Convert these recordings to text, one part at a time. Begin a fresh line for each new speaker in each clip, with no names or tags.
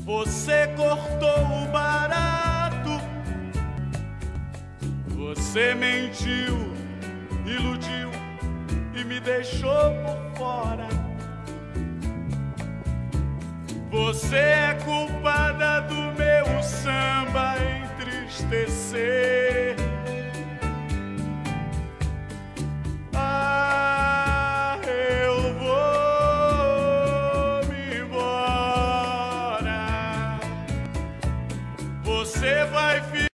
Você cortou o barato, você mentiu, iludiu e me deixou por fora. Você é culpada do meu samba entristecer. Ah, eu vou me embora. Você vai ficar.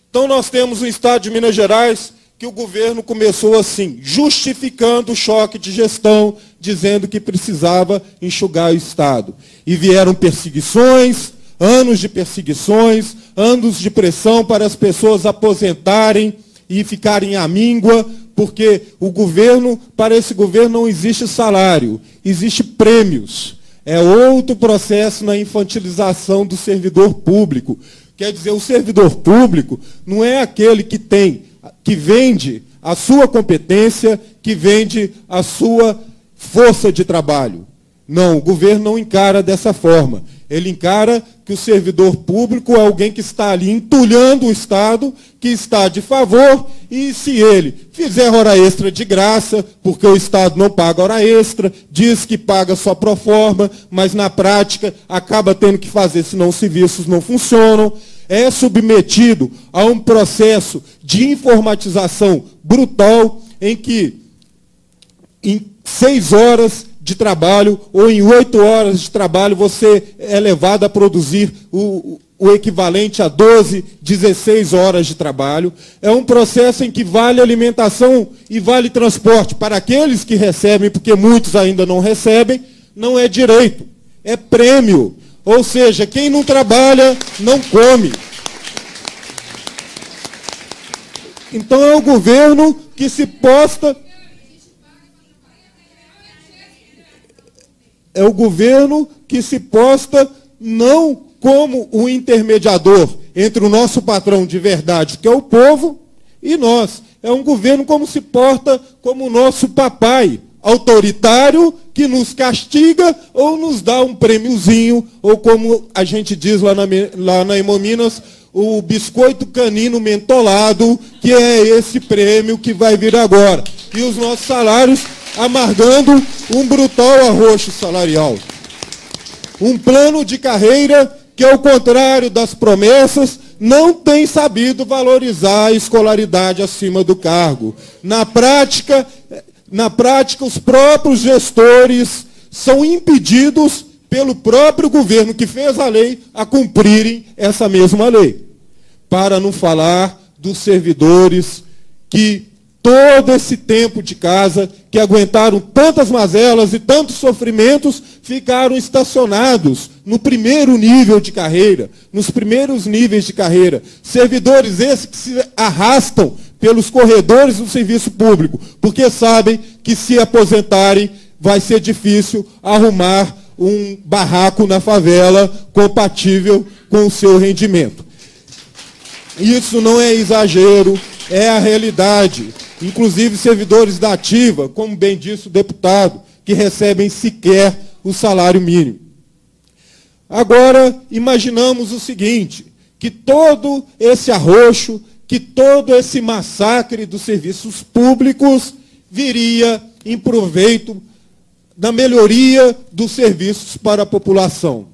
Então nós temos o Estado de Minas Gerais, que o governo começou assim, justificando o choque de gestão, dizendo que precisava enxugar o Estado. E vieram perseguições, anos de perseguições, anos de pressão para as pessoas aposentarem e ficarem à míngua, porque o governo, para esse governo não existe salário, existe prêmios. É outro processo na infantilização do servidor público. Quer dizer, o servidor público não é aquele que vende a sua competência, que vende a sua força de trabalho. Não, o governo não encara dessa forma. Ele encara que o servidor público é alguém que está ali entulhando o Estado, que está de favor, e se ele fizer hora extra de graça, porque o Estado não paga hora extra, diz que paga só pro forma, mas na prática acaba tendo que fazer, senão os serviços não funcionam, é submetido a um processo de informatização brutal, em que em 6 horas de trabalho ou em 8 horas de trabalho você é levado a produzir o equivalente a 12, 16 horas de trabalho. É um processo em que vale alimentação e vale transporte. Para aqueles que recebem, porque muitos ainda não recebem, não é direito, é prêmio. Ou seja, quem não trabalha, não come. Então é o governo que se posta... É o governo que se posta não como o intermediador entre o nosso patrão de verdade, que é o povo, e nós. É um governo como se porta como o nosso papai, autoritário, que nos castiga ou nos dá um prêmiozinho, ou como a gente diz lá na Hemominas, o biscoito canino mentolado, que é esse prêmio que vai vir agora. E os nossos salários amargando um brutal arroxo salarial. Um plano de carreira que, ao contrário das promessas, não tem sabido valorizar a escolaridade acima do cargo. Na prática, os próprios gestores são impedidos pelo próprio governo que fez a lei a cumprirem essa mesma lei. Para não falar dos servidores que todo esse tempo de casa, que aguentaram tantas mazelas e tantos sofrimentos, ficaram estacionados no primeiro nível de carreira, nos primeiros níveis de carreira. Servidores esses que se arrastam pelos corredores do serviço público, porque sabem que se aposentarem vai ser difícil arrumar um barraco na favela compatível com o seu rendimento. Isso não é exagero, é a realidade. Inclusive servidores da ativa, como bem disse o deputado, que recebem sequer o salário mínimo. Agora, imaginamos o seguinte, que todo esse arroxo, que todo esse massacre dos serviços públicos viria em proveito da melhoria dos serviços para a população.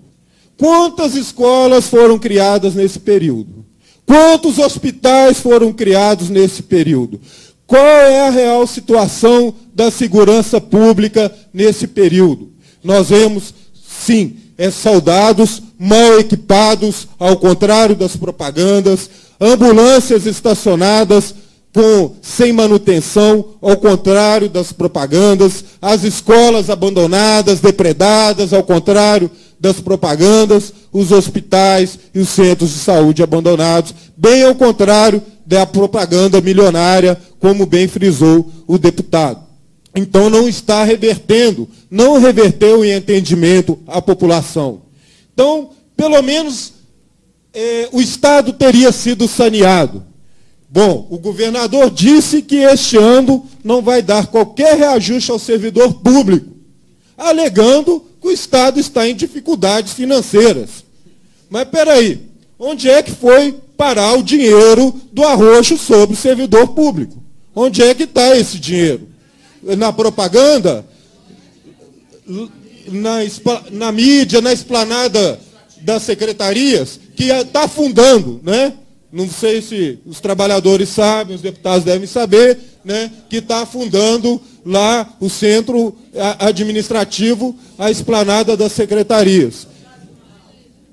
Quantas escolas foram criadas nesse período? Quantos hospitais foram criados nesse período? Qual é a real situação da segurança pública nesse período? Nós vemos, sim, soldados mal equipados, ao contrário das propagandas, ambulâncias estacionadas sem manutenção, ao contrário das propagandas, as escolas abandonadas, depredadas, ao contrário das propagandas, os hospitais e os centros de saúde abandonados, bem ao contrário da propaganda milionária, como bem frisou o deputado. Então não está revertendo, não reverteu em entendimento a população. Então, pelo menos, o Estado teria sido saneado. Bom, o governador disse que este ano não vai dar qualquer reajuste ao servidor público, alegando que o Estado está em dificuldades financeiras. Mas espera aí, onde é que foi parar o dinheiro do arroxo sobre o servidor público? Onde é que está esse dinheiro? Na propaganda? Na mídia, na esplanada das secretarias, que está afundando, né? Não sei se os trabalhadores sabem, os deputados devem saber, né, que está afundando lá o centro administrativo, a esplanada das secretarias.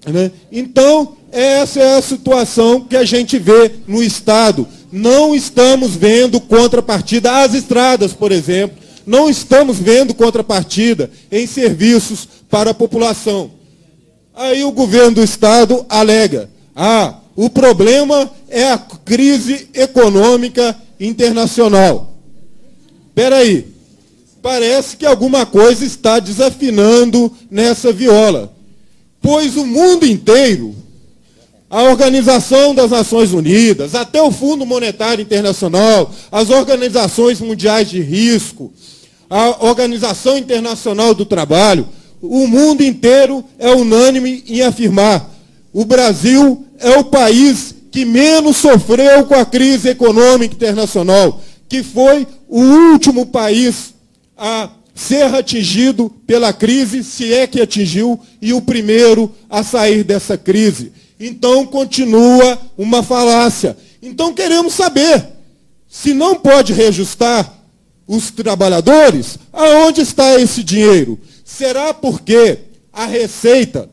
Né? Então, essa é a situação que a gente vê no Estado. Não estamos vendo contrapartida às estradas, por exemplo. Não estamos vendo contrapartida em serviços para a população. Aí o governo do Estado alega: o problema é a crise econômica internacional. Espera aí, parece que alguma coisa está desafinando nessa viola, pois o mundo inteiro, a Organização das Nações Unidas, até o Fundo Monetário Internacional, as organizações mundiais de risco, a Organização Internacional do Trabalho, o mundo inteiro é unânime em afirmar: o Brasil é o país que menos sofreu com a crise econômica internacional, que foi o último país a ser atingido pela crise, se é que atingiu, e o primeiro a sair dessa crise. Então, continua uma falácia. Então, queremos saber, se não pode reajustar os trabalhadores, aonde está esse dinheiro? Será porque a receita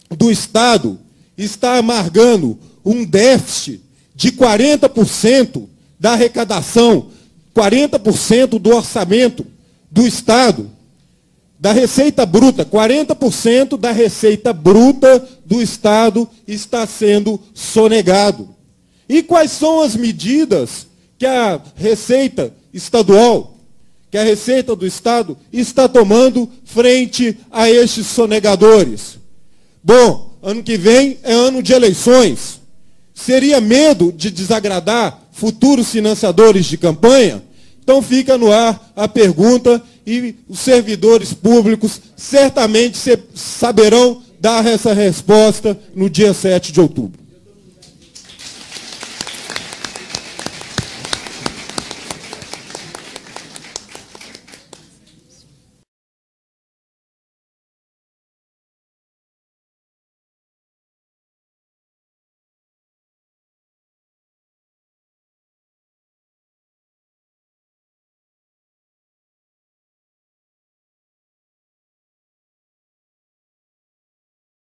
do Estado está amargando um déficit de 40% da arrecadação, 40% do orçamento do Estado, da receita bruta, 40% da receita bruta do Estado está sendo sonegado. E quais são as medidas que a receita estadual, que a receita do Estado está tomando frente a estes sonegadores? Bom, ano que vem é ano de eleições. Seria medo de desagradar futuros financiadores de campanha? Então fica no ar a pergunta e os servidores públicos certamente saberão dar essa resposta no dia 7 de outubro.